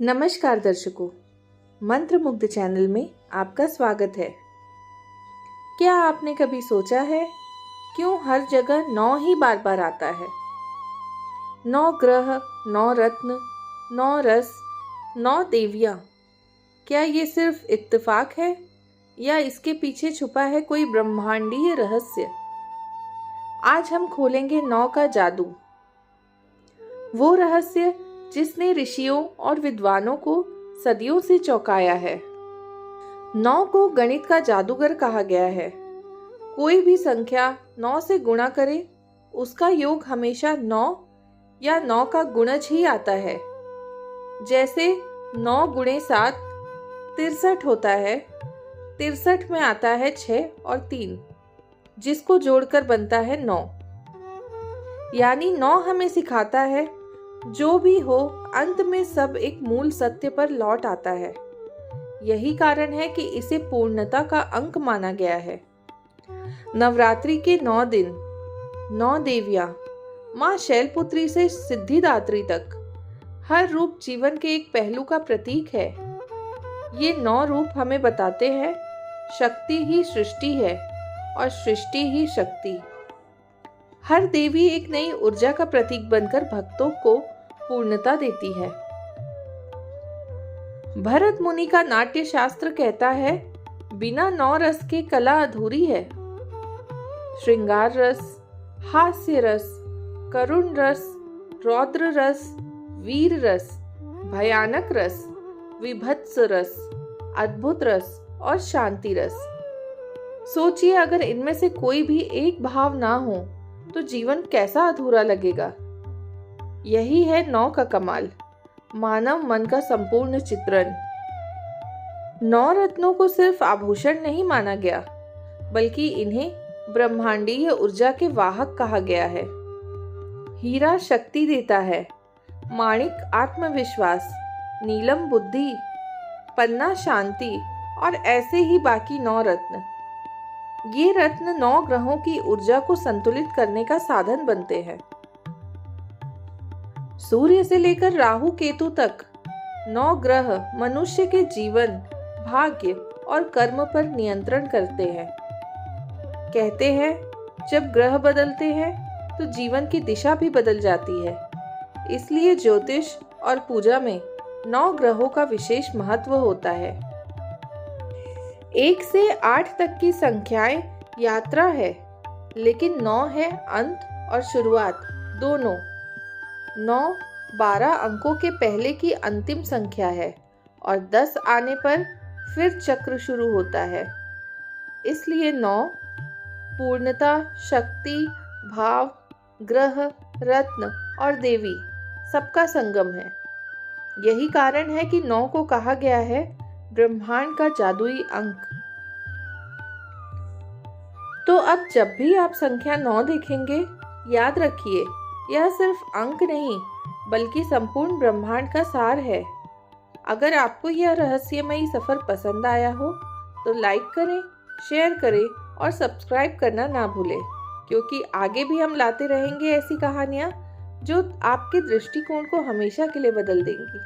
नमस्कार दर्शकों, मंत्र मुग्ध चैनल में आपका स्वागत है। क्या आपने कभी सोचा है क्यों हर जगह 9 ही बार बार आता है? 9 ग्रह, 9 रत्न, 9 रस, 9 देवियाँ। क्या ये सिर्फ इत्तेफाक है या इसके पीछे छुपा है कोई ब्रह्मांडीय रहस्य? आज हम खोलेंगे 9 का जादू, वो रहस्य जिसने ऋषियों और विद्वानों को सदियों से चौंकाया है। 9 को गणित का जादूगर कहा गया है। कोई भी संख्या 9 से गुणा करे, उसका योग हमेशा 9 या 9 का गुणज ही आता है। जैसे 9 गुणे 7 63 होता है। 63 में आता है 6 और 3, जिसको जोड़कर बनता है 9। यानी 9 हमें सिखाता है जो भी हो, अंत में सब एक मूल सत्य पर लौट आता है। यही कारण है कि इसे पूर्णता का अंक माना गया है। नवरात्रि के 9 दिन, 9 देवियां, माँ शैलपुत्री से सिद्धिदात्री तक, हर रूप जीवन के एक पहलू का प्रतीक है। ये 9 रूप हमें बताते हैं शक्ति ही सृष्टि है और सृष्टि ही शक्ति। हर देवी एक नई ऊर्जा का प्रतीक बनकर भक्तों को पूर्णता देती है। भरत मुनि का नाट्य शास्त्र कहता है, बिना 9 रस के कला अधूरी है। श्रृंगार रस, हास्य रस, करुण रस, रौद्र रस, वीर रस, भयानक रस, विभत्स रस, अद्भुत रस और शांति रस। सोचिए, अगर इनमें से कोई भी एक भाव ना हो तो जीवन कैसा अधूरा लगेगा। यही है 9 का कमाल, मानव मन का संपूर्ण चित्रण। 9 रत्नों को सिर्फ आभूषण नहीं माना गया, बल्कि इन्हें ब्रह्मांडीय ऊर्जा के वाहक कहा गया है। हीरा शक्ति देता है, माणिक आत्मविश्वास, नीलम बुद्धि, पन्ना शांति और ऐसे ही बाकी 9 रत्न। ये रत्न 9 ग्रहों की ऊर्जा को संतुलित करने का साधन बनते हैं। सूर्य से लेकर राहु केतु तक 9 ग्रह मनुष्य के जीवन, भाग्य और कर्म पर नियंत्रण करते हैं। कहते हैं, जब ग्रह बदलते हैं तो जीवन की दिशा भी बदल जाती है। इसलिए ज्योतिष और पूजा में 9 ग्रहों का विशेष महत्व होता है। 1 से 8 तक की संख्याएं यात्रा है, लेकिन 9 है अंत और शुरुआत दोनों। 9 12 अंकों के पहले की अंतिम संख्या है और 10 आने पर फिर चक्र शुरू होता है। इसलिए 9 पूर्णता, शक्ति, भाव, ग्रह, रत्न और देवी सबका संगम है। यही कारण है कि 9 को कहा गया है ब्रह्मांड का जादुई अंक। तो अब जब भी आप संख्या 9 देखेंगे, याद रखिए, यह सिर्फ अंक नहीं बल्कि संपूर्ण ब्रह्मांड का सार है। अगर आपको यह रहस्यमयी सफर पसंद आया हो तो लाइक करें, शेयर करें और सब्सक्राइब करना ना भूलें, क्योंकि आगे भी हम लाते रहेंगे ऐसी कहानियाँ जो आपके दृष्टिकोण को हमेशा के लिए बदल देंगी।